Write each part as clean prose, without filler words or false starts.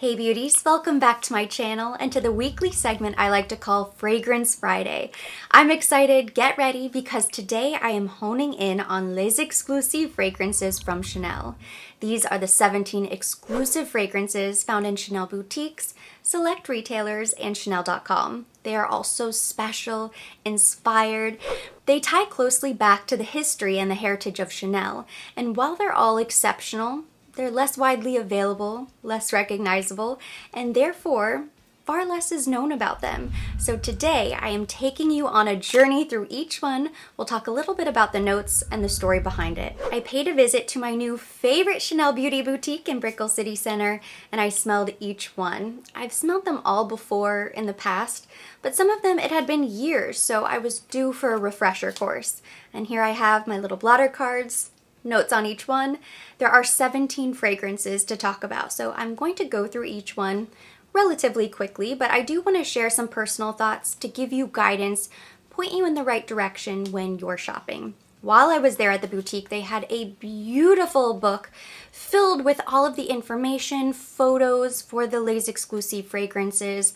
Hey beauties, welcome back to my channel and to the weekly segment I like to call Fragrance Friday. I'm excited, get ready, because today I am honing in on Les Exclusifs fragrances from Chanel. These are the 17 exclusive fragrances found in Chanel boutiques, select retailers, and Chanel.com. They are all so special, inspired. They tie closely back to the history and the heritage of Chanel, and while they're all exceptional, they're less widely available, less recognizable, and therefore far less is known about them. So today I am taking you on a journey through each one. We'll talk a little bit about the notes and the story behind it. I paid a visit to my new favorite Chanel beauty boutique in Brickell City Center, and I smelled each one. I've smelled them all before in the past, but some of them it had been years, so I was due for a refresher course. And here I have my little blotter cards, notes on each one. There are 17 fragrances to talk about, so I'm going to go through each one relatively quickly, but I do want to share some personal thoughts to give you guidance, point you in the right direction when you're shopping. While I was there at the boutique, they had a beautiful book filled with all of the information, photos for the Les Exclusifs fragrances.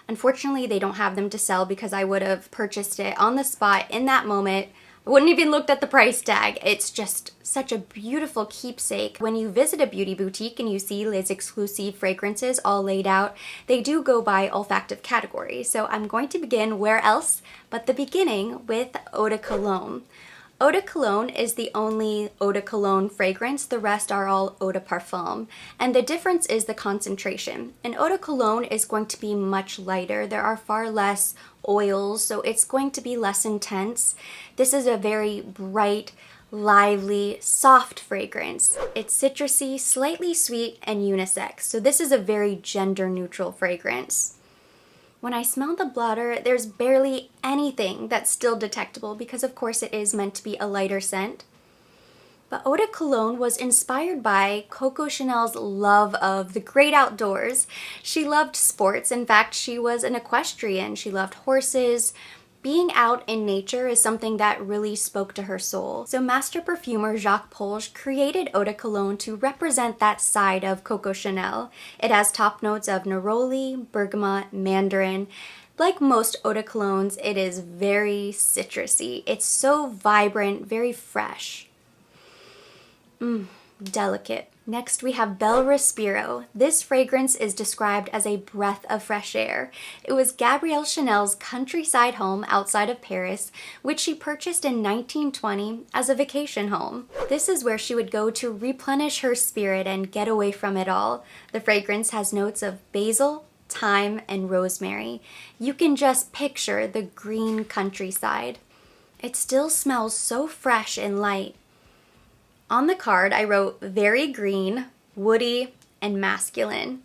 Unfortunately, they don't have them to sell because I would have purchased it on the spot in that moment. I wouldn't even looked at the price tag. It's just such a beautiful keepsake. When you visit a beauty boutique and you see Les Exclusifs fragrances all laid out, they do go by olfactive category. So I'm going to begin where else but the beginning with Eau de Cologne. Eau de Cologne is the only Eau de Cologne fragrance. The rest are all Eau de Parfum. And the difference is the concentration. An Eau de Cologne is going to be much lighter. There are far less oils, so it's going to be less intense. This is a very bright, lively, soft fragrance. It's citrusy, slightly sweet, and unisex. So this is a very gender-neutral fragrance. When I smell the blotter, there's barely anything that's still detectable because of course it is meant to be a lighter scent. But Eau de Cologne was inspired by Coco Chanel's love of the great outdoors. She loved sports. In fact, she was an equestrian. She loved horses. Being out in nature is something that really spoke to her soul. So master perfumer Jacques Polge created Eau de Cologne to represent that side of Coco Chanel. It has top notes of neroli, bergamot, mandarin. Like most Eau de Colognes, it is very citrusy. It's so vibrant, very fresh. Delicate. Next we have Bel Respiro. This fragrance is described as a breath of fresh air. It was Gabrielle Chanel's countryside home outside of Paris, which she purchased in 1920 as a vacation home. This is where she would go to replenish her spirit and get away from it all. The fragrance has notes of basil, thyme, and rosemary. You can just picture the green countryside. It still smells so fresh and light. On the card, I wrote very green, woody, and masculine.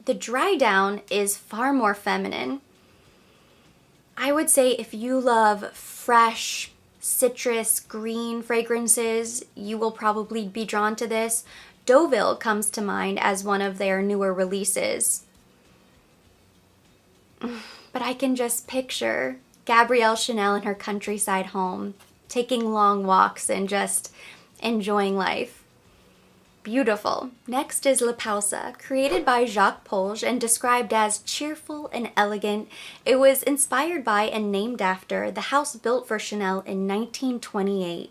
The dry down is far more feminine. I would say if you love fresh, citrus, green fragrances, you will probably be drawn to this. Deauville comes to mind as one of their newer releases. But I can just picture Gabrielle Chanel in her countryside home, taking long walks and just enjoying life. Beautiful. Next is La Pausa, created by Jacques Polge and described as cheerful and elegant. It was inspired by and named after the house built for Chanel in 1928.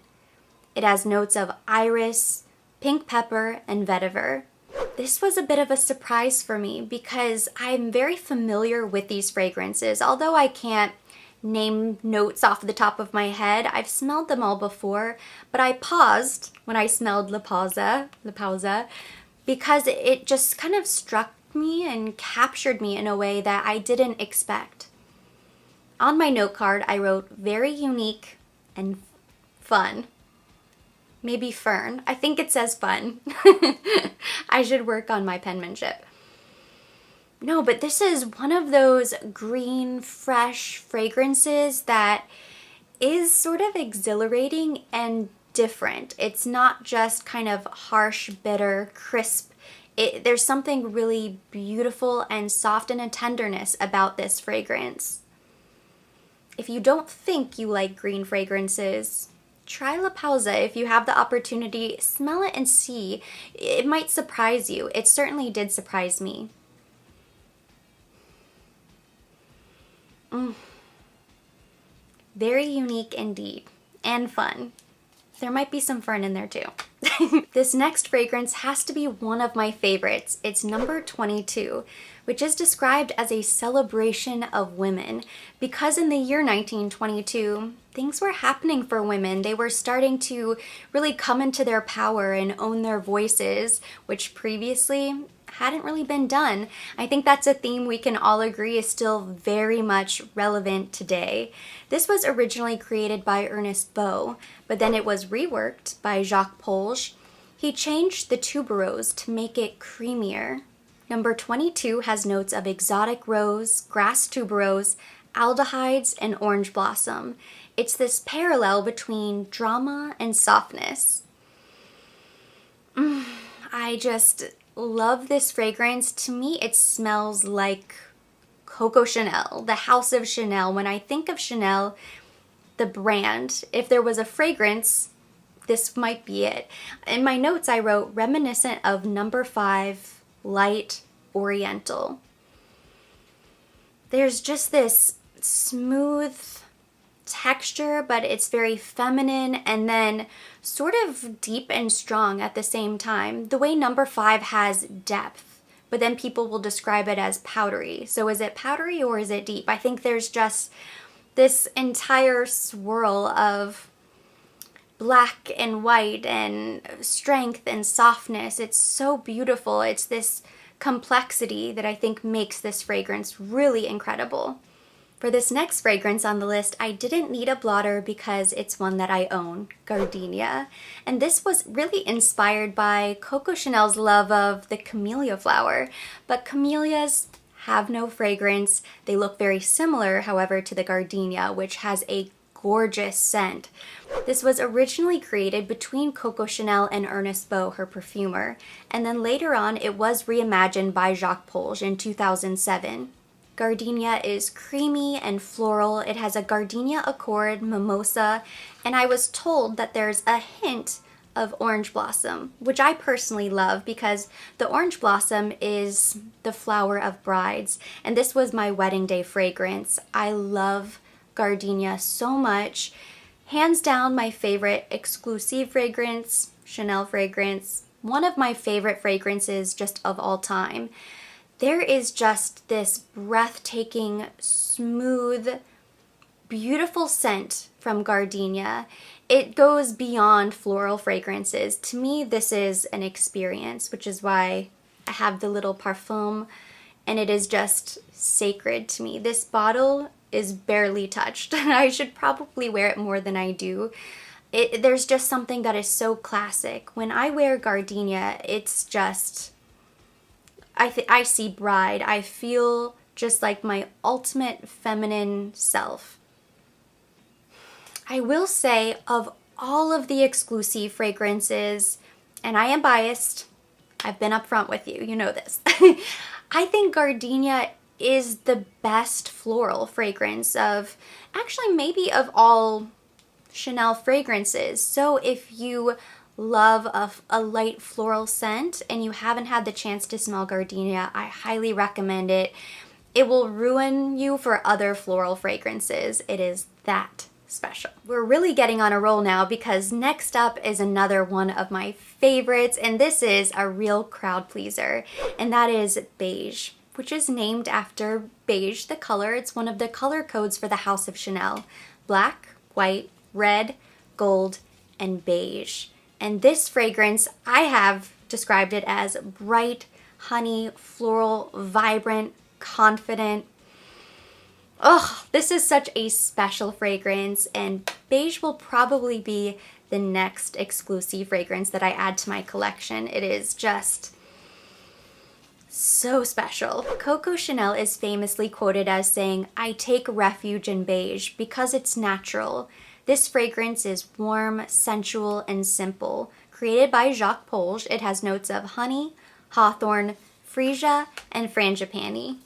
It has notes of iris, pink pepper, and vetiver. This was a bit of a surprise for me because I'm very familiar with these fragrances. Although I can't name notes off the top of my head, I've smelled them all before, but I paused when I smelled La Pausa, because it just kind of struck me and captured me in a way that I didn't expect. On my note card, I wrote very unique and fun. Maybe fern. I think it says fun. I should work on my penmanship. No, but this is one of those green, fresh fragrances that is sort of exhilarating and different. It's not just kind of harsh, bitter, crisp. There's something really beautiful and soft and a tenderness about this fragrance. If you don't think you like green fragrances, try La Pausa if you have the opportunity. Smell it and see. It might surprise you. It certainly did surprise me. Very unique indeed, and fun. There might be some fern in there too. This next fragrance has to be one of my favorites. It's number 22, which is described as a celebration of women because in the year 1922, things were happening for women. They were starting to really come into their power and own their voices, which previously hadn't really been done. I think that's a theme we can all agree is still very much relevant today. This was originally created by Ernest Beau, but then it was reworked by Jacques Polge. He changed the tuberose to make it creamier. Number 22 has notes of exotic rose, grass tuberose, aldehydes, and orange blossom. It's this parallel between drama and softness. I just love this fragrance. To me, it smells like Coco Chanel, the House of Chanel. When I think of Chanel, the brand, if there was a fragrance, this might be it. In my notes, I wrote reminiscent of number 5, light oriental. There's just this smooth texture, but it's very feminine and then sort of deep and strong at the same time. The way number 5 has depth, but then people will describe it as powdery. So is it powdery or is it deep? I think there's just this entire swirl of black and white and strength and softness. It's so beautiful. It's this complexity that I think makes this fragrance really incredible. For this next fragrance on the list, I didn't need a blotter because it's one that I own, Gardenia. And this was really inspired by Coco Chanel's love of the camellia flower. But camellias have no fragrance. They look very similar, however, to the Gardenia, which has a gorgeous scent. This was originally created between Coco Chanel and Ernest Beau, her perfumer. And then later on, it was reimagined by Jacques Polge in 2007. Gardenia is creamy and floral. It has a gardenia accord, mimosa, and I was told that there's a hint of orange blossom, which I personally love because the orange blossom is the flower of brides, and this was my wedding day fragrance. I love Gardenia so much. Hands down my favorite exclusive fragrance, Chanel fragrance, one of my favorite fragrances just of all time. There is just this breathtaking, smooth, beautiful scent from Gardenia. It goes beyond floral fragrances. To me, this is an experience, which is why I have the little parfum, and it is just sacred to me. This bottle is barely touched. I should probably wear it more than I do. There's just something that is so classic. When I wear Gardenia, it's just... I see bride. I feel just like my ultimate feminine self. I will say, of all of the exclusive fragrances, and I am biased, I've been upfront with you, you know this. I think Gardenia is the best floral fragrance of, actually maybe of all Chanel fragrances. So if you love a light floral scent and you haven't had the chance to smell Gardenia, I highly recommend it. It will ruin you for other floral fragrances. It is that special. We're really getting on a roll now because next up is another one of my favorites, and this is a real crowd pleaser, and that is beige, which is named after beige, the color. It's one of the color codes for the House of Chanel. Black, white, red, gold, and beige. And this fragrance, I have described it as bright, honey, floral, vibrant, confident. Oh, this is such a special fragrance, and beige will probably be the next exclusive fragrance that I add to my collection. It is just so special. Coco Chanel is famously quoted as saying, "I take refuge in beige because it's natural." This fragrance is warm, sensual, and simple. Created by Jacques Polge, it has notes of honey, hawthorn, freesia, and frangipani.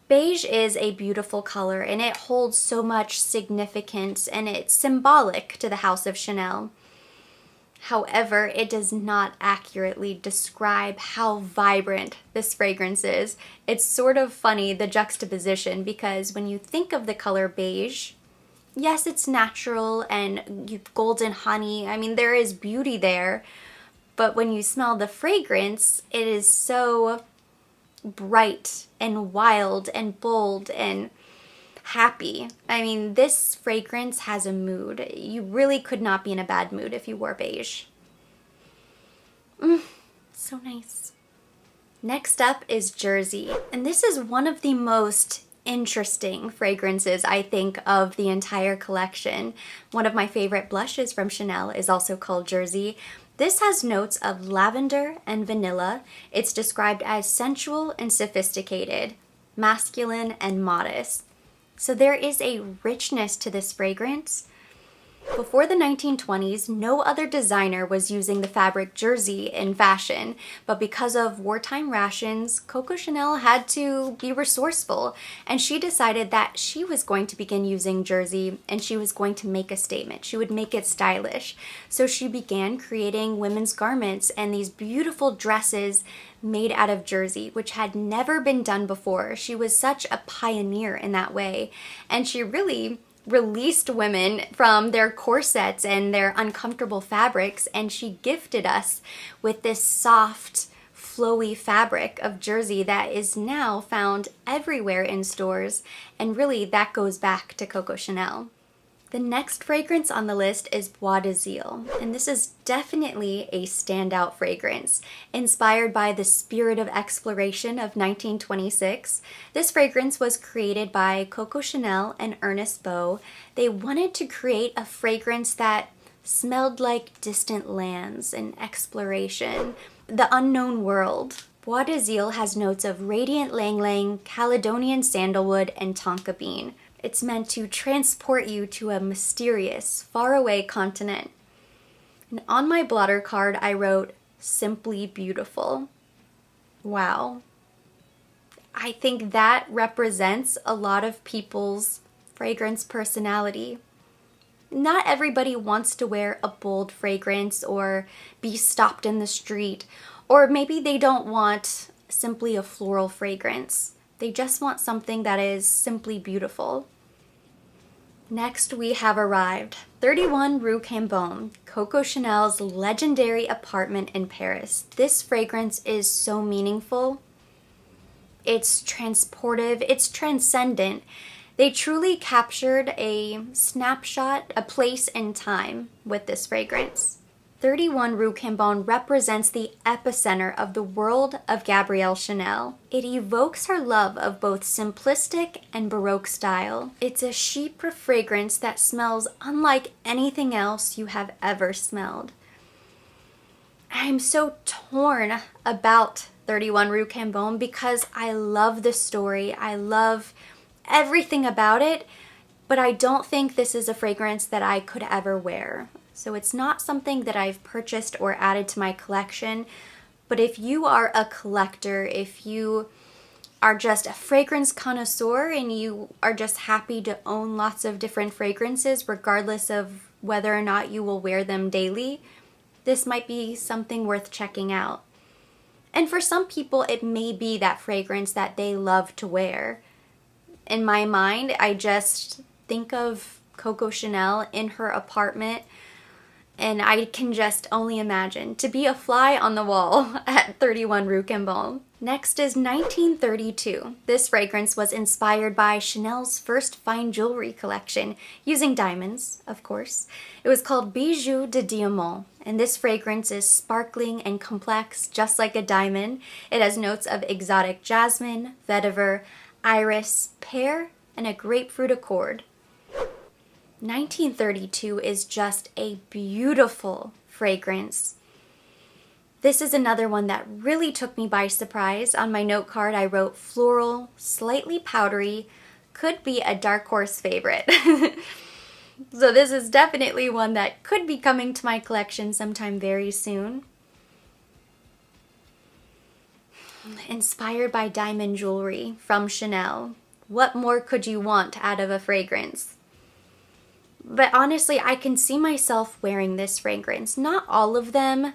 Beige is a beautiful color, and it holds so much significance, and it's symbolic to the House of Chanel. However, it does not accurately describe how vibrant this fragrance is. It's sort of funny, the juxtaposition, because when you think of the color beige, yes, it's natural and golden honey. I mean, there is beauty there. But when you smell the fragrance, it is so bright and wild and bold and happy. I mean, this fragrance has a mood. You really could not be in a bad mood if you wore beige. So nice. Next up is Jersey. And this is one of the most interesting fragrances, I think, of the entire collection. One of my favorite blushes from Chanel is also called Jersey. This has notes of lavender and vanilla. It's described as sensual and sophisticated, masculine and modest. So there is a richness to this fragrance. Before the 1920s, no other designer was using the fabric jersey in fashion, but because of wartime rations, Coco Chanel had to be resourceful, and she decided that she was going to begin using jersey and she was going to make a statement. She would make it stylish. So she began creating women's garments and these beautiful dresses made out of jersey, which had never been done before. She was such a pioneer in that way, and she really released women from their corsets and their uncomfortable fabrics, and she gifted us with this soft, flowy fabric of jersey that is now found everywhere in stores, and really that goes back to Coco Chanel. The next fragrance on the list is Bois de Zeal, and this is definitely a standout fragrance. Inspired by the spirit of exploration of 1926, this fragrance was created by Coco Chanel and Ernest Beau. They wanted to create a fragrance that smelled like distant lands and exploration, the unknown world. Bois de Zeal has notes of radiant ylang-ylang, Caledonian sandalwood, and tonka bean. It's meant to transport you to a mysterious, faraway continent. And on my blotter card, I wrote, "Simply beautiful." Wow. I think that represents a lot of people's fragrance personality. Not everybody wants to wear a bold fragrance or be stopped in the street, or maybe they don't want simply a floral fragrance. They just want something that is simply beautiful. Next, we have arrived. 31 Rue Cambon, Coco Chanel's legendary apartment in Paris. This fragrance is so meaningful. It's transportive, it's transcendent. They truly captured a snapshot, a place in time with this fragrance. 31 Rue Cambon represents the epicenter of the world of Gabrielle Chanel. It evokes her love of both simplistic and Baroque style. It's a chypre fragrance that smells unlike anything else you have ever smelled. I'm so torn about 31 Rue Cambon because I love the story. I love everything about it, but I don't think this is a fragrance that I could ever wear. So it's not something that I've purchased or added to my collection, but if you are a collector, if you are just a fragrance connoisseur and you are just happy to own lots of different fragrances regardless of whether or not you will wear them daily, this might be something worth checking out. And for some people, it may be that fragrance that they love to wear. In my mind, I just think of Coco Chanel in her apartment, and I can just only imagine to be a fly on the wall at 31 Rue Cambon. Next is 1932. This fragrance was inspired by Chanel's first fine jewelry collection, using diamonds, of course. It was called Bijoux de Diamant, and this fragrance is sparkling and complex, just like a diamond. It has notes of exotic jasmine, vetiver, iris, pear, and a grapefruit accord. 1932 is just a beautiful fragrance. This is another one that really took me by surprise. On my note card, I wrote floral, slightly powdery, could be a dark horse favorite. So this is definitely one that could be coming to my collection sometime very soon. Inspired by diamond jewelry from Chanel. What more could you want out of a fragrance? But honestly, I can see myself wearing this fragrance. Not all of them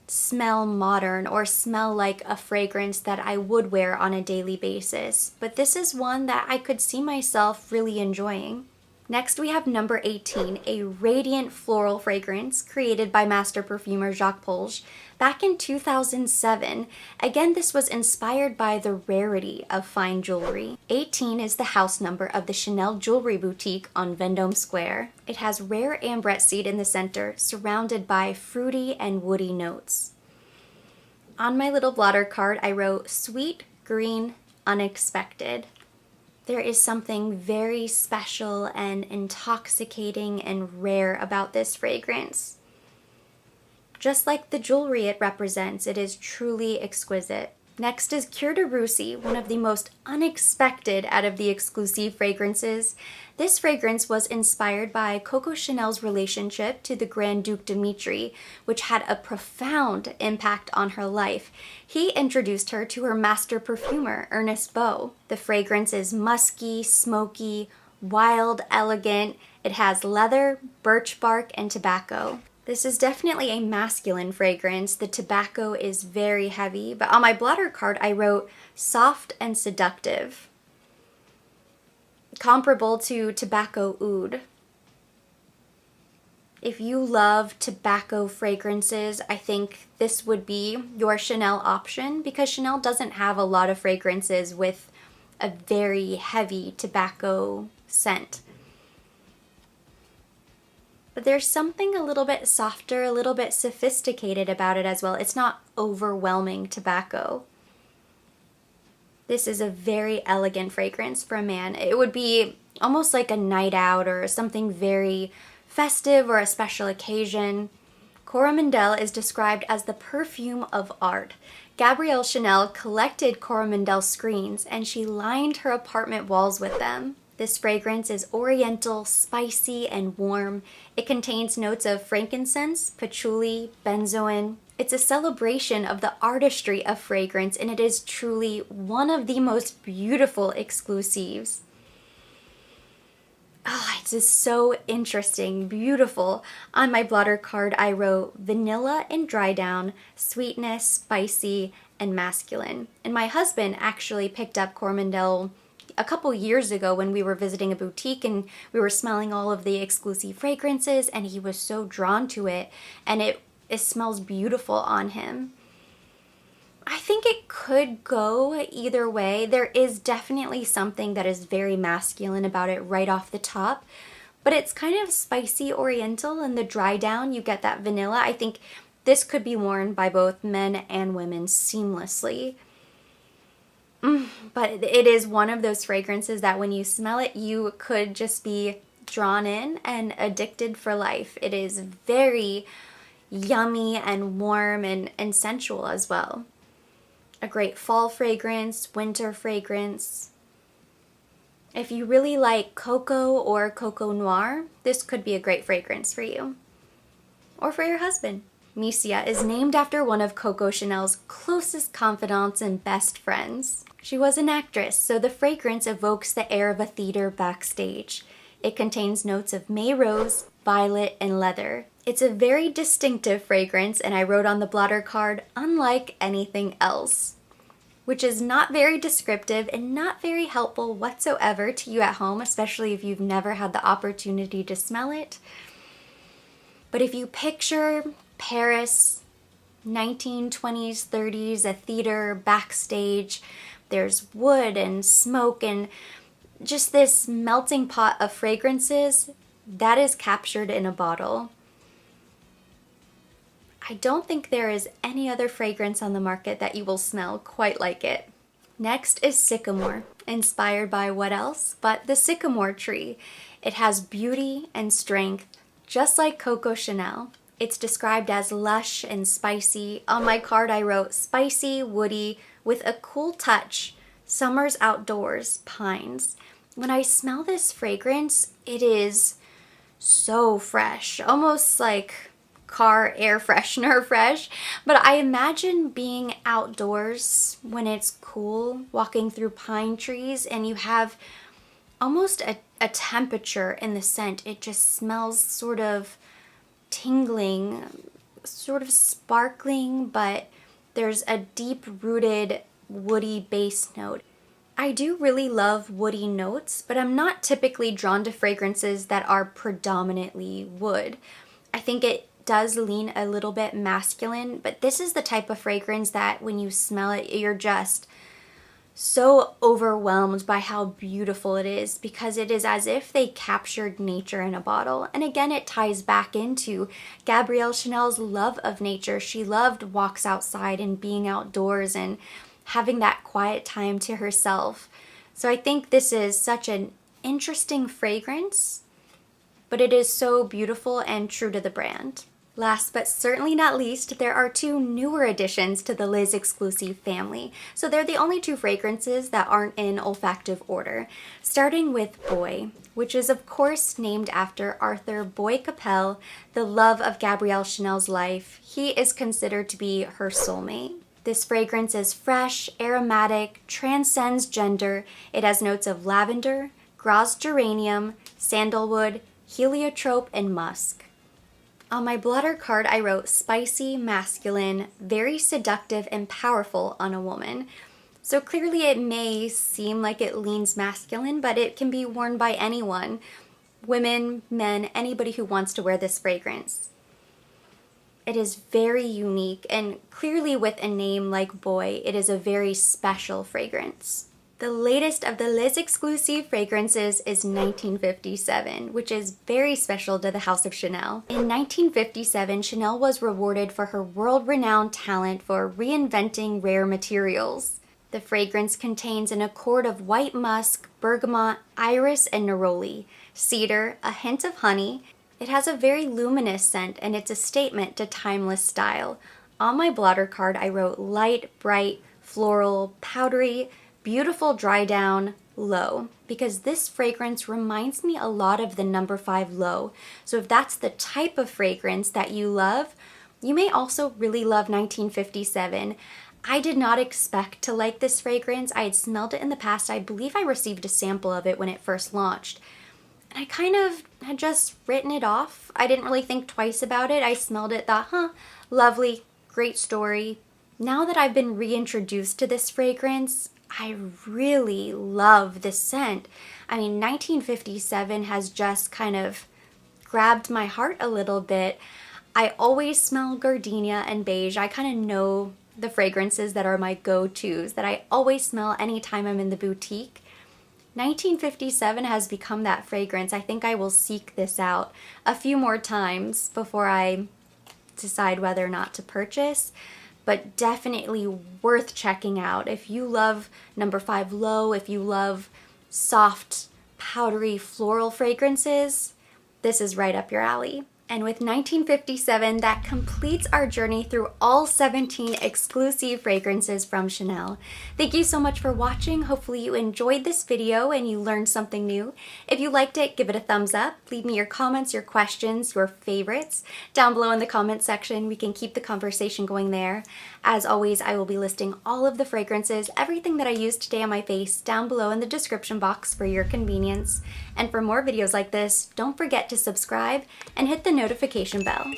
smell modern or smell like a fragrance that I would wear on a daily basis, but this is one that I could see myself really enjoying. Next, we have number 18, a radiant floral fragrance created by master perfumer Jacques Polge back in 2007. Again, this was inspired by the rarity of fine jewelry. 18 is the house number of the Chanel jewelry boutique on Vendome Square. It has rare ambrette seed in the center, surrounded by fruity and woody notes. On my little blotter card, I wrote sweet, green, unexpected. There is something very special and intoxicating and rare about this fragrance. Just like the jewelry it represents, it is truly exquisite. Next is DeRussy, one of the most unexpected out of the exclusive fragrances. This fragrance was inspired by Coco Chanel's relationship to the Grand Duke Dimitri, which had a profound impact on her life. He introduced her to her master perfumer, Ernest Beau. The fragrance is musky, smoky, wild, elegant. It has leather, birch bark, and tobacco. This is definitely a masculine fragrance. The tobacco is very heavy, but on my blotter card I wrote soft and seductive, comparable to tobacco oud. If you love tobacco fragrances, I think this would be your Chanel option, because Chanel doesn't have a lot of fragrances with a very heavy tobacco scent. But there's something a little bit softer, a little bit sophisticated about it as well. It's not overwhelming tobacco. This is a very elegant fragrance for a man. It would be almost like a night out or something very festive or a special occasion. Coromandel is described as the perfume of art. Gabrielle Chanel collected Coromandel screens and she lined her apartment walls with them. This fragrance is oriental, spicy, and warm. It contains notes of frankincense, patchouli, benzoin. It's a celebration of the artistry of fragrance, and it is truly one of the most beautiful exclusives. Oh, it is so interesting, beautiful. On my blotter card, I wrote vanilla and dry down, sweetness, spicy, and masculine. And my husband actually picked up Coromandel a couple years ago when we were visiting a boutique and we were smelling all of the exclusive fragrances, and he was so drawn to it, and it smells beautiful on him. I think it could go either way. There is definitely something that is very masculine about it right off the top, but it's kind of spicy oriental, and the dry down, you get that vanilla. I think this could be worn by both men and women seamlessly. But it is one of those fragrances that when you smell it, you could just be drawn in and addicted for life. It is very yummy and warm and sensual as well. A great fall fragrance, winter fragrance. If you really like cocoa or cocoa noir, this could be a great fragrance for you. Or for your husband. Misha is named after one of Coco Chanel's closest confidants and best friends. She was an actress, so the fragrance evokes the air of a theater backstage. It contains notes of May rose, violet, and leather. It's a very distinctive fragrance, and I wrote on the blotter card, unlike anything else, which is not very descriptive and not very helpful whatsoever to you at home, especially if you've never had the opportunity to smell it. But if you picture Paris, 1920s, 30s, a theater backstage, there's wood and smoke and just this melting pot of fragrances that is captured in a bottle. I don't think there is any other fragrance on the market that you will smell quite like it. Next is Sycamore, inspired by what else but the sycamore tree. It has beauty and strength, just like Coco Chanel. It's described as lush and spicy. On my card I wrote spicy, woody, with a cool touch, summer's outdoors, pines. When I smell this fragrance, it is so fresh, almost like car air freshener fresh. But I imagine being outdoors when it's cool, walking through pine trees, and you have almost a a temperature in the scent. It just smells sort of tingling, sort of sparkling, but there's a deep-rooted woody base note. I do really love woody notes, but I'm not typically drawn to fragrances that are predominantly wood. I think it does lean a little bit masculine, but this is the type of fragrance that when you smell it, you're just so overwhelmed by how beautiful it is, because it is as if they captured nature in a bottle. And again, it ties back into Gabrielle Chanel's love of nature. She loved walks outside and being outdoors and having that quiet time to herself. So I think this is such an interesting fragrance, but it is so beautiful and true to the brand. Last but certainly not least, there are two newer additions to the Les Exclusifs family. So they're the only two fragrances that aren't in olfactive order. Starting with Bois, which is of course named after Arthur Bois Capel, the love of Gabrielle Chanel's life. He is considered to be her soulmate. This fragrance is fresh, aromatic, transcends gender. It has notes of lavender, gros geranium, sandalwood, heliotrope, and musk. On my blotter card, I wrote spicy, masculine, very seductive, and powerful on a woman. So clearly it may seem like it leans masculine, but it can be worn by anyone. Women, men, anybody who wants to wear this fragrance. It is very unique, and clearly with a name like Bois, it is a very special fragrance. The latest of the Les Exclusifs fragrances is 1957, which is very special to the House of Chanel. In 1957, Chanel was rewarded for her world-renowned talent for reinventing rare materials. The fragrance contains an accord of white musk, bergamot, iris, and neroli, cedar, a hint of honey. It has a very luminous scent, and it's a statement to timeless style. On my blotter card, I wrote light, bright, floral, powdery, beautiful dry down, low, because this fragrance reminds me a lot of the number 5 low. So if that's the type of fragrance that you love, you may also really love 1957. I did not expect to like this fragrance. I had smelled it in the past. I believe I received a sample of it when it first launched. And I kind of had just written it off. I didn't really think twice about it. I smelled it, thought, lovely, great story. Now that I've been reintroduced to this fragrance, I really love this scent. I mean, 1957 has just kind of grabbed my heart a little bit. I always smell Gardenia and beige. I kind of know the fragrances that are my go-tos, that I always smell anytime I'm in the boutique. 1957 has become that fragrance. I think I will seek this out a few more times before I decide whether or not to purchase. But definitely worth checking out. If you love number 5 low, if you love soft, powdery, floral fragrances, this is right up your alley. And with 1957, that completes our journey through all 17 exclusive fragrances from Chanel. Thank you so much for watching. Hopefully you enjoyed this video and you learned something new. If you liked it, give it a thumbs up. Leave me your comments, your questions, your favorites down below in the comments section. We can keep the conversation going there. As always, I will be listing all of the fragrances, everything that I used today on my face down below in the description box for your convenience. And for more videos like this, don't forget to subscribe and hit the notification bell.